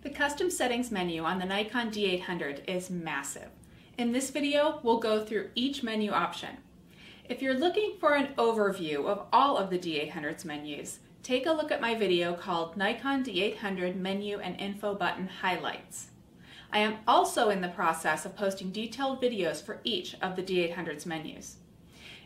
The custom settings menu on the Nikon D800 is massive. In this video, we'll go through each menu option. If you're looking for an overview of all of the D800's menus, take a look at my video called Nikon D800 Menu and Info Button Highlights. I am also in the process of posting detailed videos for each of the D800's menus.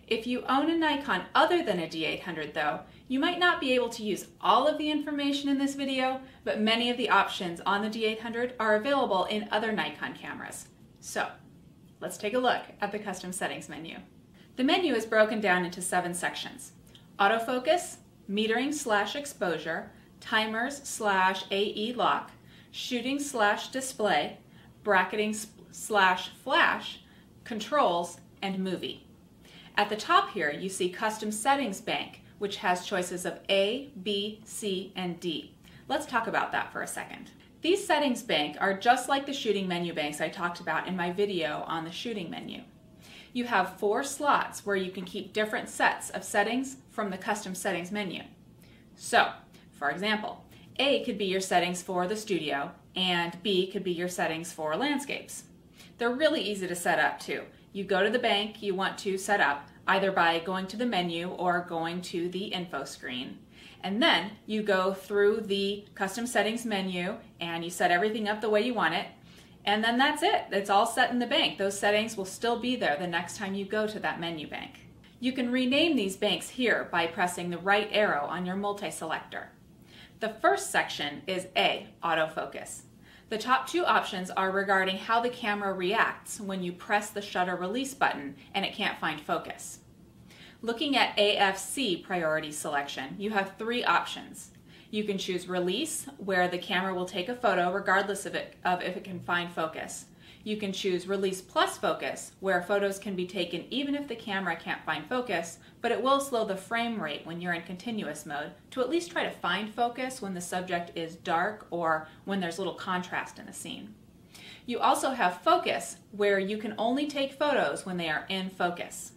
If you own a Nikon other than a D800 though, you might not be able to use all of the information in this video, but many of the options on the D800 are available in other Nikon cameras. So, let's take a look at the custom settings menu. The menu is broken down into 7 sections: autofocus, metering/exposure, timers/AE lock, shooting/display, bracketing/flash, controls, and movie. At the top here, you see Custom Settings Bank, which has choices of A, B, C, and D. Let's talk about that for a second. These settings bank are just like the shooting menu banks I talked about in my video on the shooting menu. You have 4 slots where you can keep different sets of settings from the custom settings menu. So, for example, A could be your settings for the studio, and B could be your settings for landscapes. They're really easy to set up too. You go to the bank you want to set up, either by going to the menu or going to the info screen. And then you go through the custom settings menu and you set everything up the way you want it. And then that's it. It's all set in the bank. Those settings will still be there the next time you go to that menu bank. You can rename these banks here by pressing the right arrow on your multi-selector. The first section is A, autofocus. The top 2 options are regarding how the camera reacts when you press the shutter release button and it can't find focus. Looking at AFC priority selection, you have 3 options. You can choose release, where the camera will take a photo regardless of if it can find focus. You can choose release plus focus, where photos can be taken even if the camera can't find focus, but it will slow the frame rate when you're in continuous mode to at least try to find focus when the subject is dark or when there's little contrast in the scene. You also have focus, where you can only take photos when they are in focus.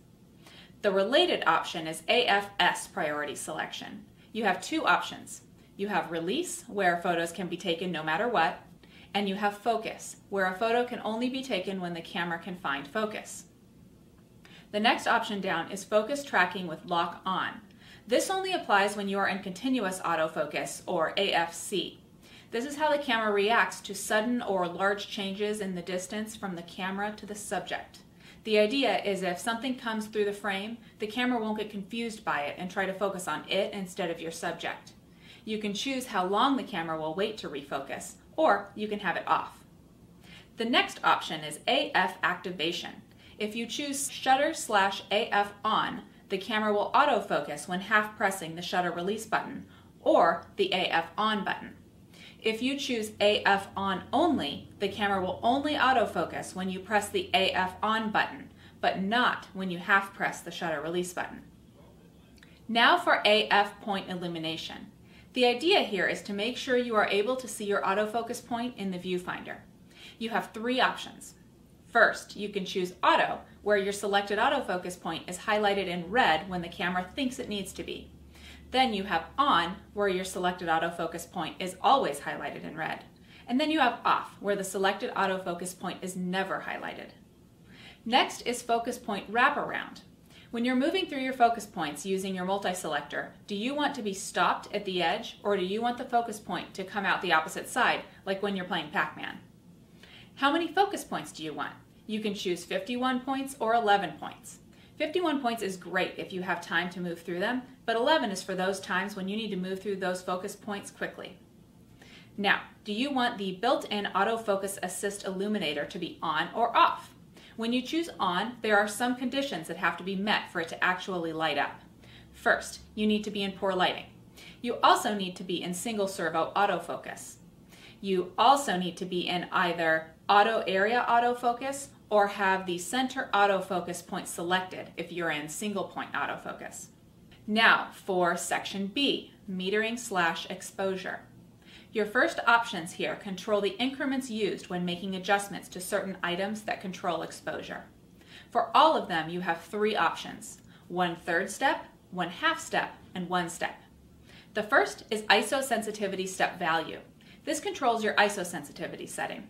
The related option is AFS priority selection. You have 2 options. You have release, where photos can be taken no matter what, and you have focus, where a photo can only be taken when the camera can find focus. The next option down is focus tracking with lock on. This only applies when you are in continuous autofocus, or AFC. This is how the camera reacts to sudden or large changes in the distance from the camera to the subject. The idea is if something comes through the frame, the camera won't get confused by it and try to focus on it instead of your subject. You can choose how long the camera will wait to refocus, or you can have it off. The next option is AF activation. If you choose shutter/AF on, the camera will autofocus when half pressing the shutter release button, or the AF on button. If you choose AF on only, the camera will only autofocus when you press the AF on button, but not when you half press the shutter release button. Now for AF point illumination. The idea here is to make sure you are able to see your autofocus point in the viewfinder. You have 3 options. First, you can choose auto, where your selected autofocus point is highlighted in red when the camera thinks it needs to be. Then you have on, where your selected autofocus point is always highlighted in red. And then you have off, where the selected autofocus point is never highlighted. Next is focus point wraparound. When you're moving through your focus points using your multi-selector, do you want to be stopped at the edge, or do you want the focus point to come out the opposite side, like when you're playing Pac-Man? How many focus points do you want? You can choose 51 points or 11 points. 51 points is great if you have time to move through them, but 11 is for those times when you need to move through those focus points quickly. Now, do you want the built-in autofocus assist illuminator to be on or off? When you choose on, there are some conditions that have to be met for it to actually light up. First, you need to be in poor lighting. You also need to be in single servo autofocus. You also need to be in either auto area autofocus or have the center autofocus point selected if you're in single point autofocus. Now for section B, metering/exposure. Your first options here control the increments used when making adjustments to certain items that control exposure. For all of them, you have 3 options: 1/3 step, 1/2 step, and 1 step. The first is ISO sensitivity step value. This controls your ISO sensitivity setting.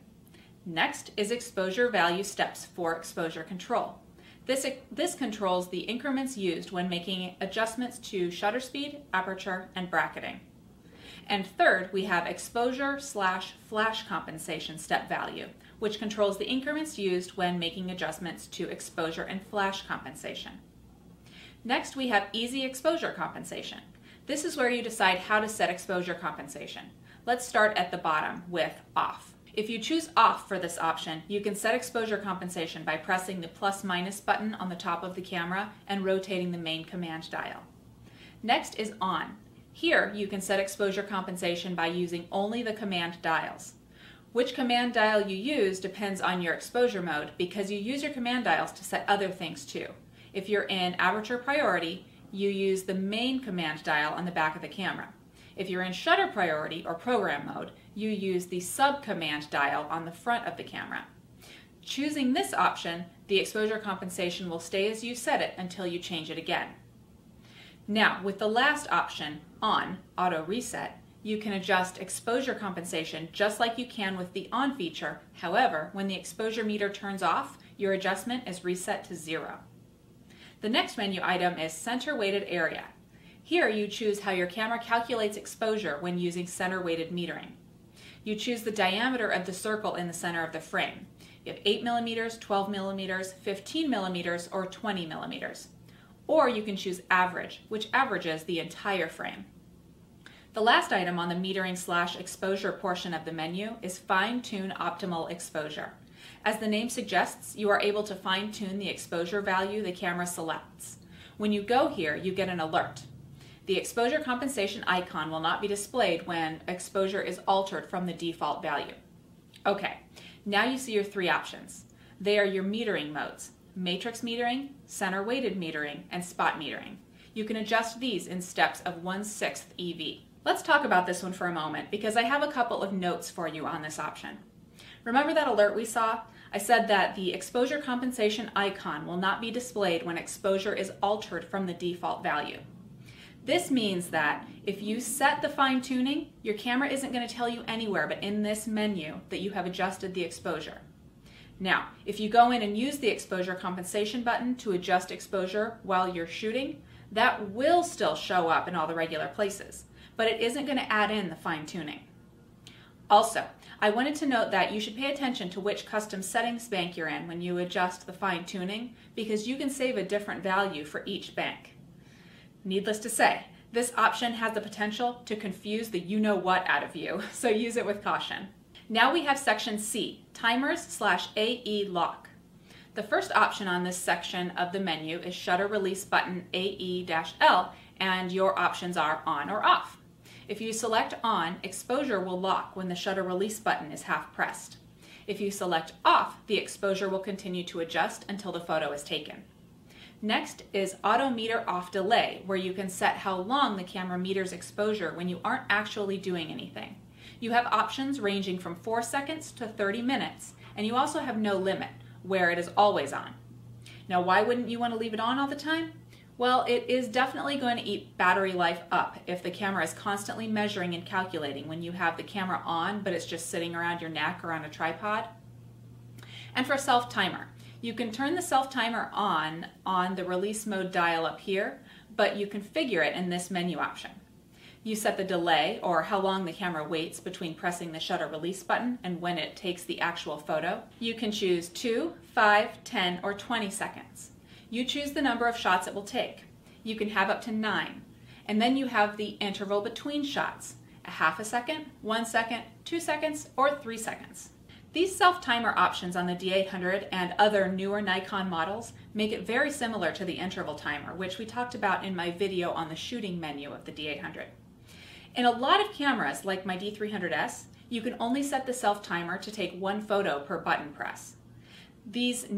Next is exposure value steps for exposure control. This controls the increments used when making adjustments to shutter speed, aperture, and bracketing. And third, we have exposure/flash compensation step value, which controls the increments used when making adjustments to exposure and flash compensation. Next, we have easy exposure compensation. This is where you decide how to set exposure compensation. Let's start at the bottom with off. If you choose off for this option, you can set exposure compensation by pressing the plus/minus button on the top of the camera and rotating the main command dial. Next is on. Here, you can set exposure compensation by using only the command dials. Which command dial you use depends on your exposure mode because you use your command dials to set other things too. If you're in aperture priority, you use the main command dial on the back of the camera. If you're in shutter priority or program mode, you use the sub-command dial on the front of the camera. Choosing this option, the exposure compensation will stay as you set it until you change it again. Now, with the last option, on, auto reset, you can adjust exposure compensation just like you can with the on feature. However, when the exposure meter turns off, your adjustment is reset to 0. The next menu item is center weighted area. Here you choose how your camera calculates exposure when using center weighted metering. You choose the diameter of the circle in the center of the frame. You have 8 millimeters, 12 millimeters, 15 millimeters, or 20 millimeters. Or you can choose average, which averages the entire frame. The last item on the metering/exposure portion of the menu is fine-tune optimal exposure. As the name suggests, you are able to fine-tune the exposure value the camera selects. When you go here, you get an alert. The exposure compensation icon will not be displayed when exposure is altered from the default value. Okay, now you see your three options. They are your metering modes: matrix metering, center weighted metering, and spot metering. You can adjust these in steps of 1/6 EV. Let's talk about this one for a moment because I have a couple of notes for you on this option. Remember that alert we saw? I said that the exposure compensation icon will not be displayed when exposure is altered from the default value. This means that if you set the fine tuning, your camera isn't going to tell you anywhere but in this menu that you have adjusted the exposure. Now, if you go in and use the exposure compensation button to adjust exposure while you're shooting, that will still show up in all the regular places, but it isn't going to add in the fine tuning. Also, I wanted to note that you should pay attention to which custom settings bank you're in when you adjust the fine tuning because you can save a different value for each bank. Needless to say, this option has the potential to confuse the you-know-what out of you, so use it with caution. Now we have section C, timers/AE lock. The first option on this section of the menu is shutter release button AE-L, and your options are on or off. If you select on, exposure will lock when the shutter release button is half pressed. If you select off, the exposure will continue to adjust until the photo is taken. Next is auto meter off delay, where you can set how long the camera meters exposure when you aren't actually doing anything. You have options ranging from 4 seconds to 30 minutes, and you also have no limit, where it is always on. Now, why wouldn't you want to leave it on all the time? Well, it is definitely going to eat battery life up if the camera is constantly measuring and calculating when you have the camera on, but it's just sitting around your neck or on a tripod. And for self-timer, you can turn the self-timer on the release mode dial up here, but you configure it in this menu option. You set the delay, or how long the camera waits between pressing the shutter release button and when it takes the actual photo. You can choose 2, 5, 10, or 20 seconds. You choose the number of shots it will take. You can have up to 9. And then you have the interval between shots, a half a second, 1 second, 2 seconds, or 3 seconds. These self-timer options on the D800 and other newer Nikon models make it very similar to the interval timer, which we talked about in my video on the shooting menu of the D800. In a lot of cameras, like my D300S, you can only set the self-timer to take 1 photo per button press. This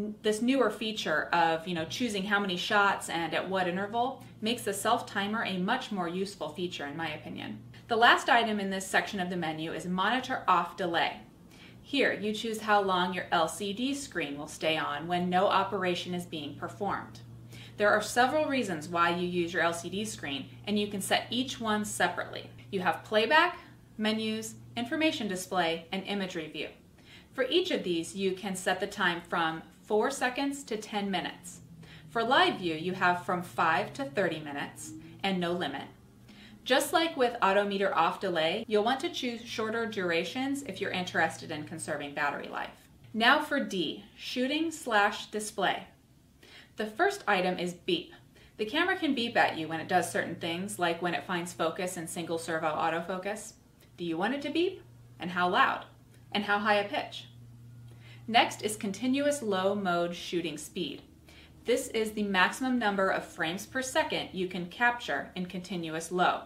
newer feature of choosing how many shots and at what interval makes the self-timer a much more useful feature in my opinion. The last item in this section of the menu is monitor off delay. Here you choose how long your LCD screen will stay on when no operation is being performed. There are several reasons why you use your LCD screen, and you can set each one separately. You have playback, menus, information display, and imagery view. For each of these, you can set the time from 4 seconds to 10 minutes. For live view, you have from 5 to 30 minutes and no limit. Just like with auto meter off delay, you'll want to choose shorter durations if you're interested in conserving battery life. Now for D, shooting/display. The first item is beep. The camera can beep at you when it does certain things, like when it finds focus in single servo autofocus. Do you want it to beep? And how loud? And how high a pitch? Next is continuous low mode shooting speed. This is the maximum number of frames per second you can capture in continuous low.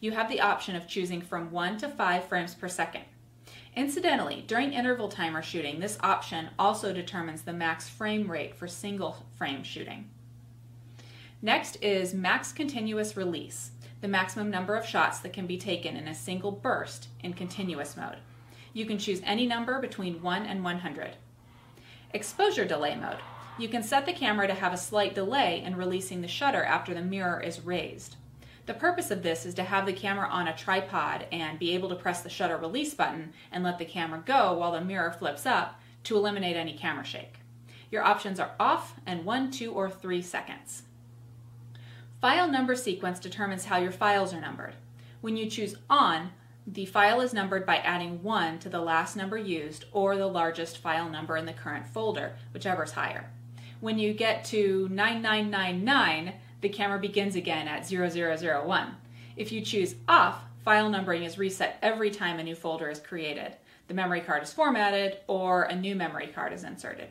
You have the option of choosing from 1 to 5 frames per second. Incidentally, during interval timer shooting, this option also determines the max frame rate for single frame shooting. Next is max continuous release, the maximum number of shots that can be taken in a single burst in continuous mode. You can choose any number between 1 and 100. Exposure delay mode. You can set the camera to have a slight delay in releasing the shutter after the mirror is raised. The purpose of this is to have the camera on a tripod and be able to press the shutter release button and let the camera go while the mirror flips up to eliminate any camera shake. Your options are off and 1, 2, or 3 seconds. File number sequence determines how your files are numbered. When you choose on, the file is numbered by adding 1 to the last number used or the largest file number in the current folder, whichever is higher. When you get to 9999, the camera begins again at 0001. If you choose off, file numbering is reset every time a new folder is created, the memory card is formatted, or a new memory card is inserted.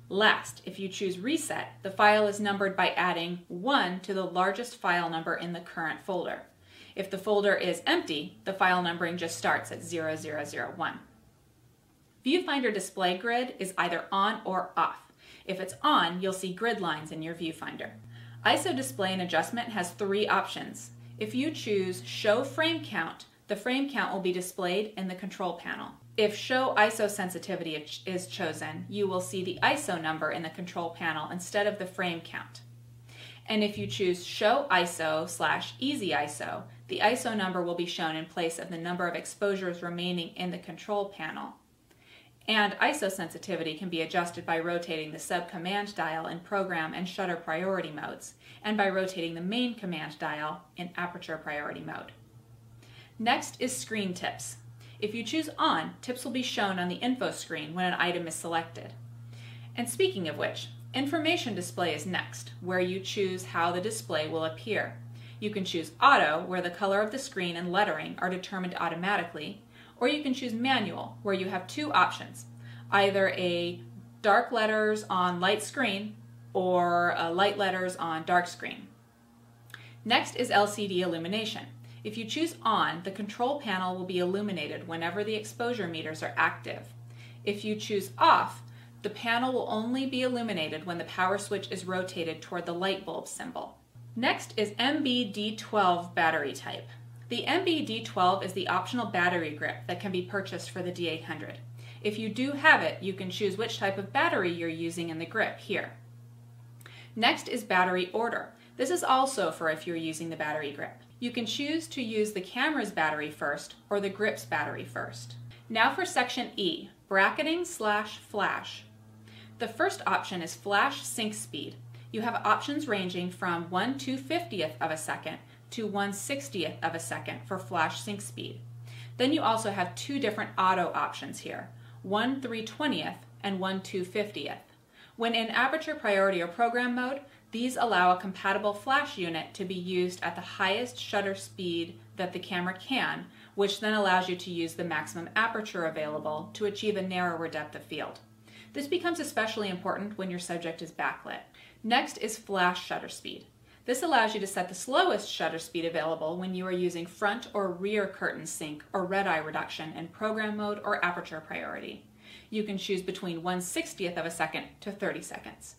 Last, if you choose reset, the file is numbered by adding 1 to the largest file number in the current folder. If the folder is empty, the file numbering just starts at 0001. Viewfinder display grid is either on or off. If it's on, you'll see grid lines in your viewfinder. ISO display and adjustment has 3 options. If you choose show frame count, the frame count will be displayed in the control panel. If show ISO sensitivity is chosen, you will see the ISO number in the control panel instead of the frame count. And if you choose show ISO/easy ISO, the ISO number will be shown in place of the number of exposures remaining in the control panel. And ISO sensitivity can be adjusted by rotating the sub-command dial in program and shutter priority modes, and by rotating the main command dial in aperture priority mode. Next is screen tips. If you choose on, tips will be shown on the info screen when an item is selected. And speaking of which, information display is next, where you choose how the display will appear. You can choose auto, where the color of the screen and lettering are determined automatically, or you can choose manual, where you have 2 options, either a dark letters on light screen or light letters on dark screen. Next is LCD illumination. If you choose on, the control panel will be illuminated whenever the exposure meters are active. If you choose off, the panel will only be illuminated when the power switch is rotated toward the light bulb symbol. Next is MB-D12 battery type. The MB-D12 is the optional battery grip that can be purchased for the D800. If you do have it, you can choose which type of battery you're using in the grip here. Next is battery order. This is also for if you're using the battery grip. You can choose to use the camera's battery first or the grip's battery first. Now for section E, bracketing/flash. The first option is flash sync speed. You have options ranging from 1/250th of a second to 1/60th of a second for flash sync speed. Then you also have 2 different auto options here, 1/320th and 1/250th. When in aperture priority or program mode, these allow a compatible flash unit to be used at the highest shutter speed that the camera can, which then allows you to use the maximum aperture available to achieve a narrower depth of field. This becomes especially important when your subject is backlit. Next is flash shutter speed. This allows you to set the slowest shutter speed available when you are using front or rear curtain sync or red eye reduction in program mode or aperture priority. You can choose between 1/60th of a second to 30 seconds.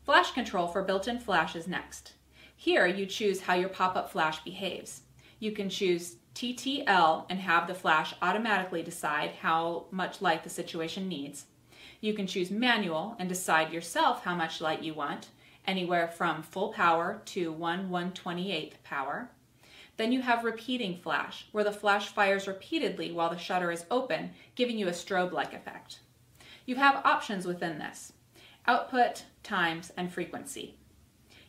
Flash control for built-in flash is next. Here you choose how your pop-up flash behaves. You can choose TTL and have the flash automatically decide how much light the situation needs. You can choose manual and decide yourself how much light you want, anywhere from full power to 1/128th power. Then you have repeating flash, where the flash fires repeatedly while the shutter is open, giving you a strobe-like effect. You have options within this: output, times, and frequency.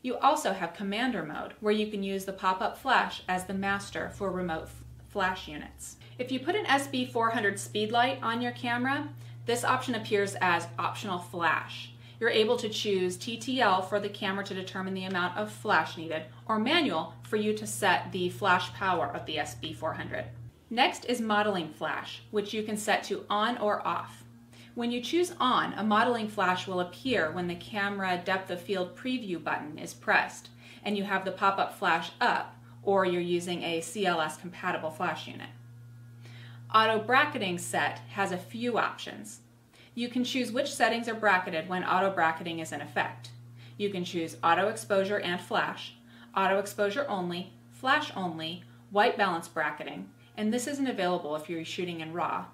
You also have commander mode, where you can use the pop-up flash as the master for remote flash units. If you put an SB400 speed light on your camera, this option appears as optional flash. You're able to choose TTL for the camera to determine the amount of flash needed, or manual for you to set the flash power of the SB400. Next is modeling flash, which you can set to on or off. When you choose on, a modeling flash will appear when the camera depth of field preview button is pressed and you have the pop-up flash up, or you're using a CLS compatible flash unit. Auto bracketing set has a few options. You can choose which settings are bracketed when auto bracketing is in effect. You can choose auto exposure and flash, auto exposure only, flash only, white balance bracketing, and this isn't available if you're shooting in RAW,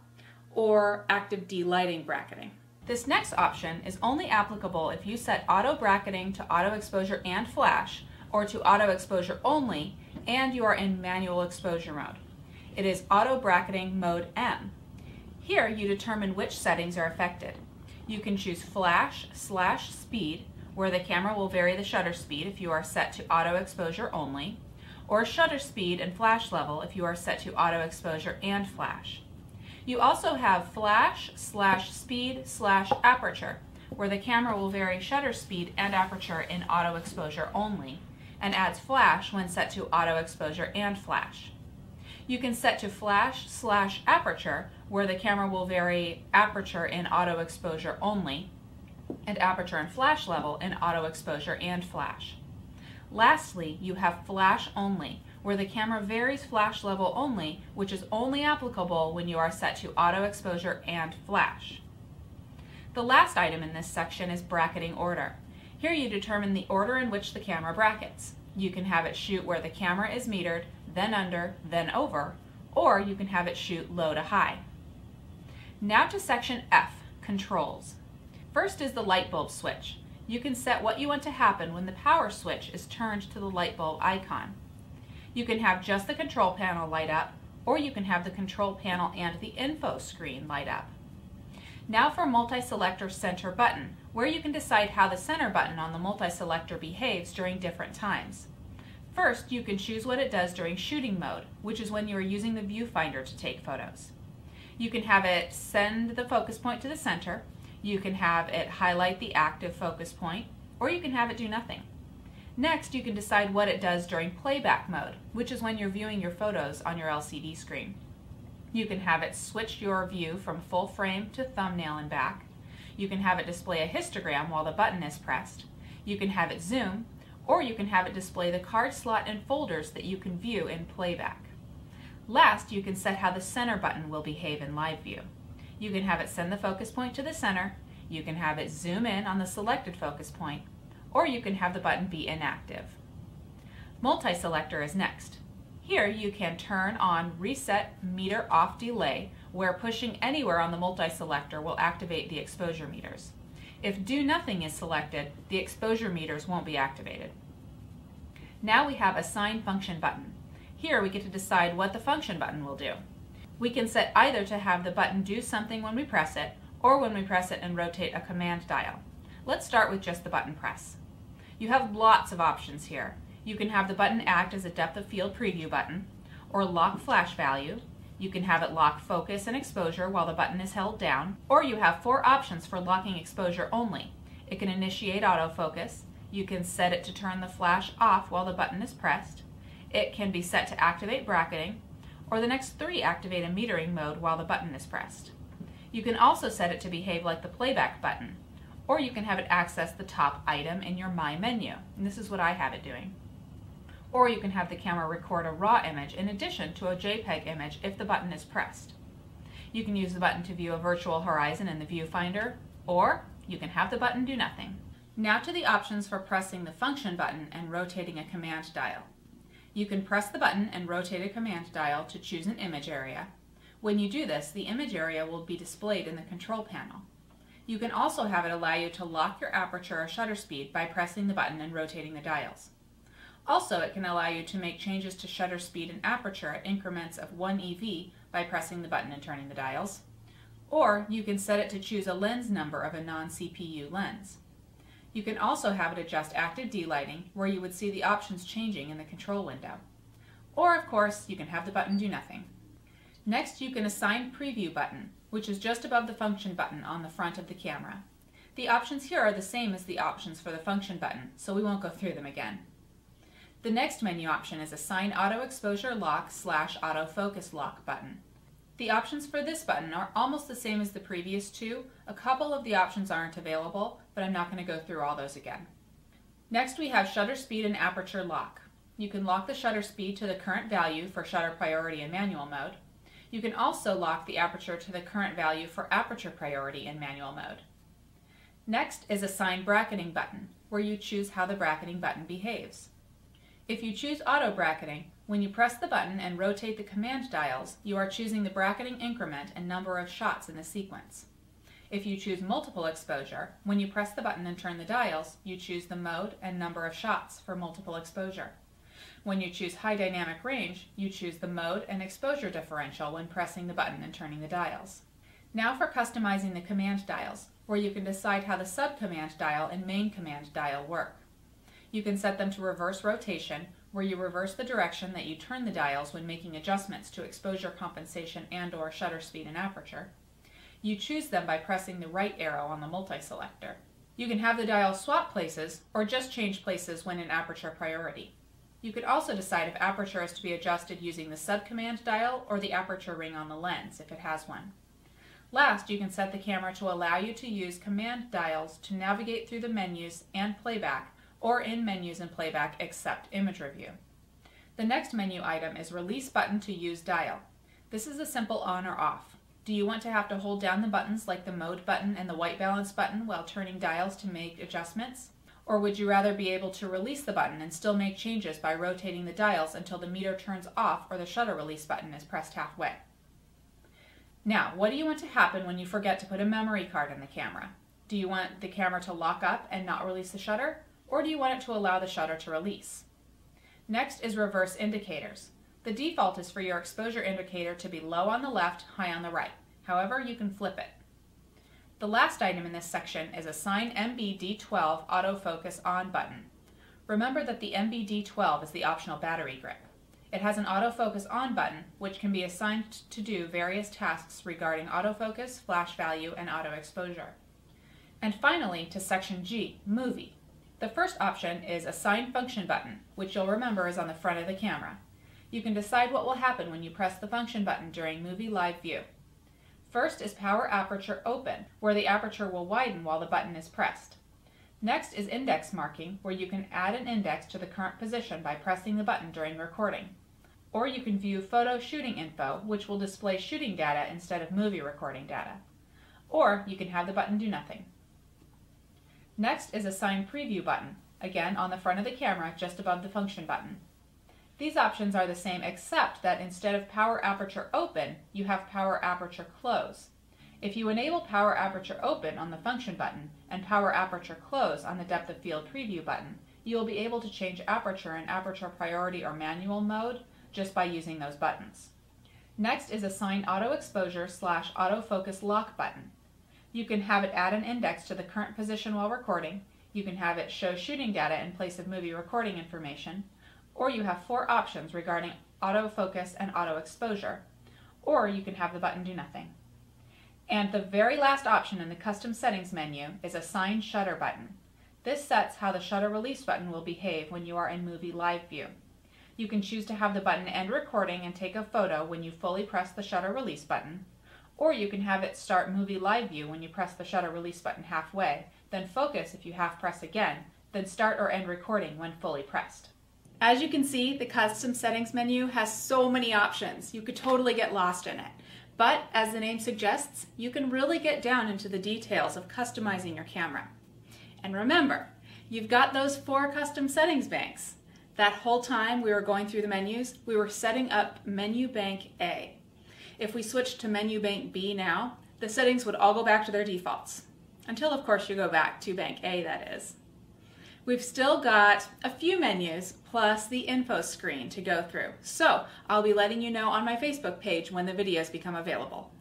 or active delighting bracketing. This next option is only applicable if you set auto bracketing to auto exposure and flash, or to auto exposure only, and you are in manual exposure mode. It is auto bracketing mode M. Here you determine which settings are affected. You can choose flash/speed, where the camera will vary the shutter speed if you are set to auto exposure only, or shutter speed and flash level if you are set to auto exposure and flash. You also have flash/speed/aperture, where the camera will vary shutter speed and aperture in auto exposure only, and adds flash when set to auto exposure and flash. You can set to flash/aperture, where the camera will vary aperture in auto exposure only, and aperture and flash level in auto exposure and flash. Lastly, you have flash only, where the camera varies flash level only, which is only applicable when you are set to auto exposure and flash. The last item in this section is bracketing order. Here you determine the order in which the camera brackets. You can have it shoot where the camera is metered, then under, then over, or you can have it shoot low to high. Now to section F, controls. First is the light bulb switch. You can set what you want to happen when the power switch is turned to the light bulb icon. You can have just the control panel light up, or you can have the control panel and the info screen light up. Now for multi-selector center button, where you can decide how the center button on the multi-selector behaves during different times. First, you can choose what it does during shooting mode, which is when you are using the viewfinder to take photos. You can have it send the focus point to the center, you can have it highlight the active focus point, or you can have it do nothing. Next, you can decide what it does during playback mode, which is when you're viewing your photos on your LCD screen. You can have it switch your view from full frame to thumbnail and back. You can have it display a histogram while the button is pressed. You can have it zoom, or you can have it display the card slot and folders that you can view in playback. Last, you can set how the center button will behave in live view. You can have it send the focus point to the center, you can have it zoom in on the selected focus point, or you can have the button be inactive. Multi-selector is next. Here you can turn on reset meter off delay, where pushing anywhere on the multi-selector will activate the exposure meters. If do nothing is selected, the exposure meters won't be activated. Now we have assign function button. Here we get to decide what the function button will do. We can set either to have the button do something when we press it, or when we press it and rotate a command dial. Let's start with just the button press. You have lots of options here. You can have the button act as a depth of field preview button, or lock flash value. You can have it lock focus and exposure while the button is held down, or you have 4 options for locking exposure only. It can initiate autofocus. You can set it to turn the flash off while the button is pressed. It can be set to activate bracketing, or the next 3 activate a metering mode while the button is pressed. You can also set it to behave like the playback button, or you can have it access the top item in your My menu, and this is what I have it doing. Or you can have the camera record a RAW image in addition to a JPEG image if the button is pressed. You can use the button to view a virtual horizon in the viewfinder, or you can have the button do nothing. Now to the options for pressing the function button and rotating a command dial. You can press the button and rotate a command dial to choose an image area. When you do this, the image area will be displayed in the control panel. You can also have it allow you to lock your aperture or shutter speed by pressing the button and rotating the dials. Also, it can allow you to make changes to shutter speed and aperture at increments of 1 EV by pressing the button and turning the dials. Or you can set it to choose a lens number of a non-CPU lens. You can also have it adjust active D-lighting, where you would see the options changing in the control window. Or, of course, you can have the button do nothing. Next, you can assign Preview button, which is just above the Function button on the front of the camera. The options here are the same as the options for the Function button, so we won't go through them again. The next menu option is Assign Auto Exposure Lock / Autofocus Lock button. The options for this button are almost the same as the previous two. A couple of the options aren't available, but I'm not going to go through all those again. Next, we have Shutter Speed and Aperture Lock. You can lock the shutter speed to the current value for shutter priority in manual mode. You can also lock the aperture to the current value for aperture priority in manual mode. Next is Assign Bracketing button, where you choose how the bracketing button behaves. If you choose auto bracketing, when you press the button and rotate the command dials, you are choosing the bracketing increment and number of shots in the sequence. If you choose multiple exposure, when you press the button and turn the dials, you choose the mode and number of shots for multiple exposure. When you choose high dynamic range, you choose the mode and exposure differential when pressing the button and turning the dials. Now for customizing the command dials, where you can decide how the sub-command dial and main command dial work. You can set them to reverse rotation, where you reverse the direction that you turn the dials when making adjustments to exposure compensation and/or shutter speed and aperture. You choose them by pressing the right arrow on the multi-selector. You can have the dial swap places or just change places when in aperture priority. You could also decide if aperture is to be adjusted using the sub-command dial or the aperture ring on the lens, if it has one. Last, you can set the camera to allow you to use command dials to navigate through the menus and playback, or in menus and playback except image review. The next menu item is Release button to use dial. This is a simple on or off. Do you want to have to hold down the buttons like the mode button and the white balance button while turning dials to make adjustments? Or would you rather be able to release the button and still make changes by rotating the dials until the meter turns off or the shutter release button is pressed halfway? Now, what do you want to happen when you forget to put a memory card in the camera? Do you want the camera to lock up and not release the shutter? Or do you want it to allow the shutter to release? Next is reverse indicators. The default is for your exposure indicator to be low on the left, high on the right. However, you can flip it. The last item in this section is Assign MB-D12 Autofocus On button. Remember that the MB-D12 is the optional battery grip. It has an autofocus on button, which can be assigned to do various tasks regarding autofocus, flash value, and auto exposure. And finally, to section G, movie. The first option is Assign Function button, which you'll remember is on the front of the camera. You can decide what will happen when you press the Function button during Movie Live View. First is Power Aperture Open, where the aperture will widen while the button is pressed. Next is Index Marking, where you can add an index to the current position by pressing the button during recording. Or you can view Photo Shooting Info, which will display shooting data instead of movie recording data. Or you can have the button do nothing. Next is Assign Preview button, again on the front of the camera just above the Function button. These options are the same except that instead of Power Aperture Open, you have Power Aperture Close. If you enable Power Aperture Open on the Function button and Power Aperture Close on the Depth of Field Preview button, you will be able to change aperture in aperture priority or manual mode just by using those buttons. Next is Assign Auto Exposure / Autofocus Lock button. You can have it add an index to the current position while recording, you can have it show shooting data in place of movie recording information, or you have 4 options regarding autofocus and auto exposure, or you can have the button do nothing. And the very last option in the custom settings menu is Assign Shutter button. This sets how the shutter release button will behave when you are in Movie Live View. You can choose to have the button end recording and take a photo when you fully press the shutter release button, or you can have it start Movie Live View when you press the shutter release button halfway, then focus if you half press again, then start or end recording when fully pressed. As you can see, the custom settings menu has so many options. You could totally get lost in it. But as the name suggests, you can really get down into the details of customizing your camera. And remember, you've got those 4 custom settings banks. That whole time we were going through the menus, we were setting up Menu Bank A. If we switched to Menu Bank B now, the settings would all go back to their defaults. Until, of course, you go back to Bank A, that is. We've still got a few menus plus the info screen to go through, so I'll be letting you know on my Facebook page when the videos become available.